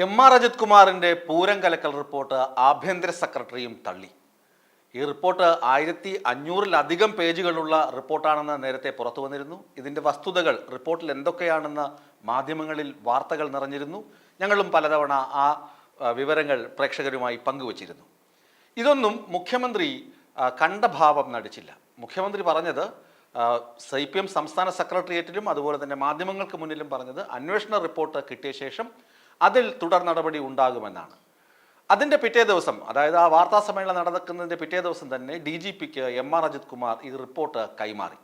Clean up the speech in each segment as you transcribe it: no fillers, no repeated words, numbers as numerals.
എം.ആർ. അജിത് കുമാറിൻ്റെ പൂരം കലക്കൽ റിപ്പോർട്ട് ആഭ്യന്തര സെക്രട്ടറിയും തള്ളി. ഈ റിപ്പോർട്ട് 1500-ലധികം പേജുകളുള്ള റിപ്പോർട്ടാണെന്ന് നേരത്തെ പുറത്തു വന്നിരുന്നു. ഇതിൻ്റെ വസ്തുതകൾ റിപ്പോർട്ടിൽ എന്തൊക്കെയാണെന്ന് മാധ്യമങ്ങളിൽ വാർത്തകൾ നിറഞ്ഞിരുന്നു. ഞങ്ങളും പലതവണ ആ വിവരങ്ങൾ പ്രേക്ഷകരുമായി പങ്കുവച്ചിരുന്നു. ഇതൊന്നും മുഖ്യമന്ത്രി കണ്ട ഭാവം നടിച്ചില്ല. മുഖ്യമന്ത്രി പറഞ്ഞത് CPM സംസ്ഥാന സെക്രട്ടേറിയറ്റിലും അതുപോലെ തന്നെ മാധ്യമങ്ങൾക്ക് മുന്നിലും പറഞ്ഞത് അന്വേഷണ റിപ്പോർട്ട് കിട്ടിയ ശേഷം അതിൽ തുടർ നടപടി ഉണ്ടാകുമെന്നാണ്. അതിൻ്റെ പിറ്റേ ദിവസം, അതായത് ആ വാർത്താ സമ്മേളനം നടക്കുന്നതിൻ്റെ പിറ്റേ ദിവസം തന്നെ DGPക്ക് എം.ആർ. അജിത് കുമാർ ഈ റിപ്പോർട്ട് കൈമാറി.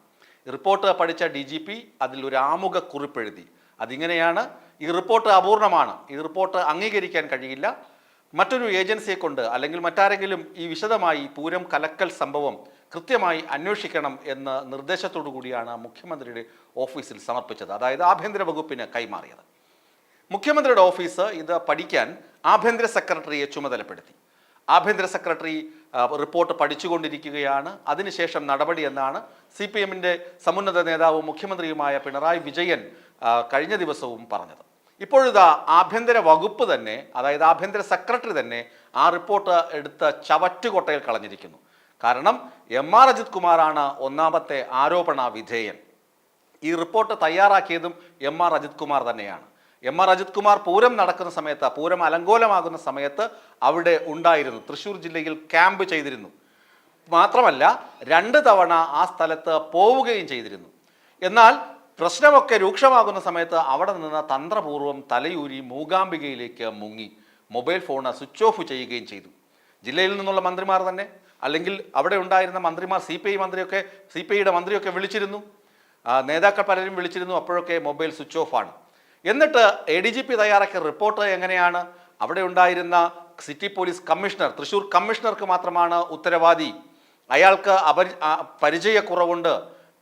റിപ്പോർട്ട് പഠിച്ച DGP അതിൽ ഒരു ആമുഖ കുറിപ്പെഴുതി. അതിങ്ങനെയാണ്: ഈ റിപ്പോർട്ട് അപൂർണമാണ്, ഈ റിപ്പോർട്ട് അംഗീകരിക്കാൻ കഴിയില്ല, മറ്റൊരു ഏജൻസിയെ കൊണ്ട് അല്ലെങ്കിൽ മറ്റാരെങ്കിലും ഈ വിശദമായി പൂരം കലക്കൽ സംഭവം കൃത്യമായി അന്വേഷിക്കണം എന്ന നിർദ്ദേശത്തോടു കൂടിയാണ് മുഖ്യമന്ത്രിയുടെ ഓഫീസിൽ സമർപ്പിച്ചത്, അതായത് ആഭ്യന്തര വകുപ്പിന് കൈമാറിയത്. മുഖ്യമന്ത്രിയുടെ ഓഫീസ് ഇത് പഠിക്കാൻ ആഭ്യന്തര സെക്രട്ടറിയെ ചുമതലപ്പെടുത്തി. ആഭ്യന്തര സെക്രട്ടറി റിപ്പോർട്ട് പഠിച്ചുകൊണ്ടിരിക്കുകയാണ്. അതിനുശേഷം നടപടി എന്നാണ് CPMൻ്റെ സമുന്നത നേതാവും മുഖ്യമന്ത്രിയുമായ പിണറായി വിജയൻ കഴിഞ്ഞ ദിവസവും പറഞ്ഞത്. ഇപ്പോഴിതാ ആഭ്യന്തര വകുപ്പ് തന്നെ, അതായത് ആഭ്യന്തര സെക്രട്ടറി തന്നെ ആ റിപ്പോർട്ട് എടുത്ത് ചവറ്റുകൊട്ടയിൽ കളഞ്ഞിരിക്കുന്നു. കാരണം എം.ആർ. അജിത് കുമാറാണ് ഒന്നാമത്തെ ആരോപണ വിധേയൻ. ഈ റിപ്പോർട്ട് തയ്യാറാക്കിയതും എം.ആർ. അജിത് കുമാർ തന്നെയാണ്. എം.ആർ. അജിത് കുമാർ പൂരം നടക്കുന്ന സമയത്ത്, പൂരം അലങ്കോലമാകുന്ന സമയത്ത് അവിടെ ഉണ്ടായിരുന്നു. തൃശ്ശൂർ ജില്ലയിൽ ക്യാമ്പ് ചെയ്തിരുന്നു. മാത്രമല്ല 2 തവണ ആ സ്ഥലത്ത് പോവുകയും ചെയ്തിരുന്നു. എന്നാൽ പ്രശ്നമൊക്കെ രൂക്ഷമാകുന്ന സമയത്ത് അവിടെ നിന്ന് തന്ത്രപൂർവ്വം തലയൂരി മൂകാംബികയിലേക്ക് മുങ്ങി മൊബൈൽ ഫോൺ സ്വിച്ച് ഓഫ് ചെയ്യുകയും ചെയ്തു. ജില്ലയിൽ നിന്നുള്ള മന്ത്രിമാർ തന്നെ, അല്ലെങ്കിൽ അവിടെ ഉണ്ടായിരുന്ന മന്ത്രിമാർ, CPIയുടെ മന്ത്രിയൊക്കെ വിളിച്ചിരുന്നു, നേതാക്കൾ പലരും വിളിച്ചിരുന്നു. അപ്പോഴൊക്കെ മൊബൈൽ സ്വിച്ച് ഓഫാണ്. എന്നിട്ട് ADGP തയ്യാറാക്കിയ റിപ്പോർട്ട് എങ്ങനെയാണ്? അവിടെ ഉണ്ടായിരുന്ന സിറ്റി പോലീസ് കമ്മീഷണർ, തൃശ്ശൂർ കമ്മീഷണർക്ക് മാത്രമാണ് ഉത്തരവാദി, അയാൾക്ക് പരിചയക്കുറവുണ്ട്,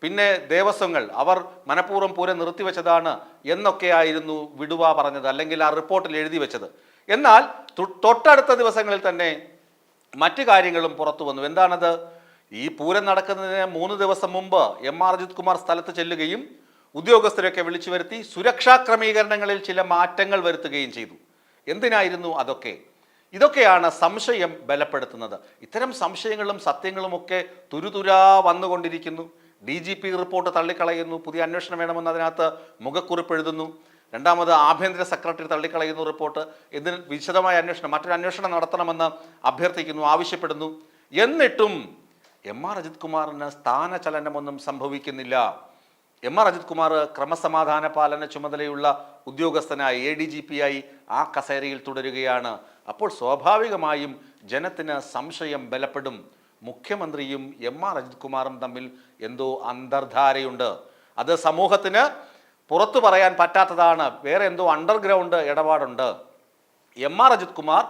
പിന്നെ ദേവസ്വങ്ങൾ അവർ മനഃപൂർവ്വം പൂരം നിർത്തിവെച്ചതാണ് എന്നൊക്കെയായിരുന്നു വിടുവ പറഞ്ഞത്, അല്ലെങ്കിൽ ആ റിപ്പോർട്ടിൽ എഴുതി വെച്ചത്. എന്നാൽ തൊട്ടടുത്ത ദിവസങ്ങളിൽ തന്നെ മറ്റു കാര്യങ്ങളും പുറത്തു വന്നു. എന്താണത്? ഈ പൂരം നടക്കുന്നതിന് 3 ദിവസം മുമ്പ് എം.ആർ. അജിത് കുമാർ സ്ഥലത്ത് ചെല്ലുകയും ഉദ്യോഗസ്ഥരെയൊക്കെ വിളിച്ചു വരുത്തി സുരക്ഷാ ക്രമീകരണങ്ങളിൽ ചില മാറ്റങ്ങൾ വരുത്തുകയും ചെയ്തു. എന്തിനായിരുന്നു അതൊക്കെ? ഇതൊക്കെയാണ് സംശയം ബലപ്പെടുത്തുന്നത്. ഇത്തരം സംശയങ്ങളും സത്യങ്ങളുമൊക്കെ തുരുതുരാ വന്നുകൊണ്ടിരിക്കുന്നു. DGP റിപ്പോർട്ട് തള്ളിക്കളയുന്നു, പുതിയ അന്വേഷണം വേണമെന്ന് അതിനകത്ത് മുഖക്കുറിപ്പ് എഴുതുന്നു. രണ്ടാമത് ആഭ്യന്തര സെക്രട്ടറി തള്ളിക്കളയുന്നു റിപ്പോർട്ട്. ഇതിന് വിശദമായ അന്വേഷണം, മറ്റൊരു അന്വേഷണം നടത്തണമെന്ന് അഭ്യർത്ഥിക്കുന്നു, ആവശ്യപ്പെടുന്നു. എന്നിട്ടും എം.ആർ. അജിത് കുമാറിന് സ്ഥാനചലനമൊന്നും സംഭവിക്കുന്നില്ല. എം.ആർ. അജിത് കുമാർ ക്രമസമാധാന പാലന ചുമതലയുള്ള ഉദ്യോഗസ്ഥനായി ADGP-ആയി ആ കസേരയിൽ തുടരുകയാണ്. അപ്പോൾ സ്വാഭാവികമായും ജനത്തിന് സംശയം ബലപ്പെടും. മുഖ്യമന്ത്രിയും എം.ആർ. അജിത് കുമാറും തമ്മിൽ എന്തോ അന്തർധാരയുണ്ട്. അത് സമൂഹത്തിന് പുറത്തു പറയാൻ പറ്റാത്തതാണ്. വേറെ എന്തോ അണ്ടർഗ്രൗണ്ട് ഇടപാടുണ്ട്. എം.ആർ. അജിത് കുമാർ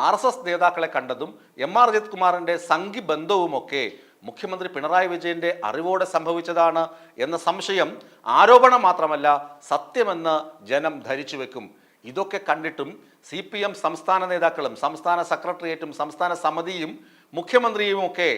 RSS നേതാക്കളെ കണ്ടതും എം.ആർ. അജിത് കുമാറിൻ്റെ സംഘി ബന്ധവുമൊക്കെ മുഖ്യമന്ത്രി പിണറായി വിജയൻ്റെ അറിവോടെ സംഭവിച്ചതാണ് എന്ന സംശയം ആരോപണം മാത്രമല്ല, സത്യമെന്ന് ജനം ധരിച്ചു വെക്കും. ഇതൊക്കെ കണ്ടിട്ടും CPM സംസ്ഥാന നേതാക്കളും സംസ്ഥാന സെക്രട്ടേറിയറ്റും സംസ്ഥാന സമിതിയും മുഖ്യമന്ത്രിയുമൊക്കെ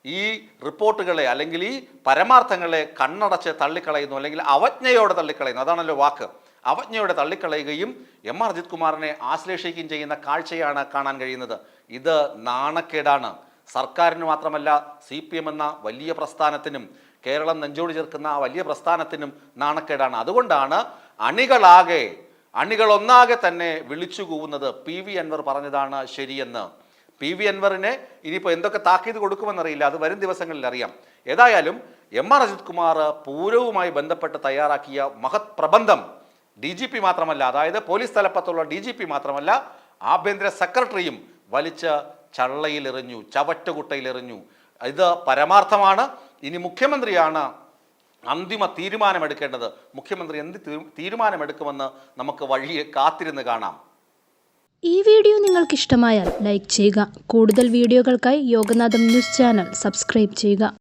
ഈ റിപ്പോർട്ടുകളെ അല്ലെങ്കിൽ ഈ പരമാർത്ഥങ്ങളെ കണ്ണടച്ച് തള്ളിക്കളയുന്നു, അല്ലെങ്കിൽ അവജ്ഞയോടെ തള്ളിക്കളയുന്നു. അതാണല്ലോ വാക്ക്. അവജ്ഞയോടെ തള്ളിക്കളയുകയും എം.ആർ. അജിത് കുമാറിനെ ആശ്ലേഷിക്കുകയും ചെയ്യുന്ന കാഴ്ചയാണ് കാണാൻ കഴിയുന്നത്. ഇത് നാണക്കേടാണ്. സർക്കാരിന് മാത്രമല്ല, CPM എന്ന വലിയ പ്രസ്ഥാനത്തിനും, കേരളം നെഞ്ചോട് ചേർക്കുന്ന ആ വലിയ പ്രസ്ഥാനത്തിനും നാണക്കേടാണ്. അതുകൊണ്ടാണ് അണികളൊന്നാകെ തന്നെ വിളിച്ചു കൂവുന്നത് PV അൻവർ പറഞ്ഞതാണ് ശരിയെന്ന്. PV അൻവറിനെ ഇനിയിപ്പോൾ എന്തൊക്കെ താക്കീത് കൊടുക്കുമെന്നറിയില്ല, അത് വരും ദിവസങ്ങളിൽ അറിയാം. ഏതായാലും എം.ആർ. അജിത് കുമാർ പൂരവുമായി ബന്ധപ്പെട്ട് തയ്യാറാക്കിയ മഹത് പ്രബന്ധം DGP മാത്രമല്ല, അതായത് പോലീസ് തലപ്പത്തുള്ള DGP മാത്രമല്ല, ആഭ്യന്തര സെക്രട്ടറിയും വലിച്ച ചള്ളയിലെറിഞ്ഞു, ചവറ്റുകുട്ടയിലെറിഞ്ഞു. ഇത് പരമാർത്ഥമാണ്. ഇനി മുഖ്യമന്ത്രിയാണ് അന്തിമ തീരുമാനമെടുക്കേണ്ടത്. മുഖ്യമന്ത്രി എന്ത് തീരുമാനമെടുക്കുമെന്ന് നമുക്ക് വഴിയെ കാത്തിരുന്ന് കാണാം. ഈ വീഡിയോ നിങ്ങൾക്ക് ഇഷ്ടമായാൽ ലൈക്ക് ചെയ്യുക. കൂടുതൽ വീഡിയോകൾക്കായി യോഗനാഥം ന്യൂസ് ചാനൽ സബ്സ്ക്രൈബ് ചെയ്യുക.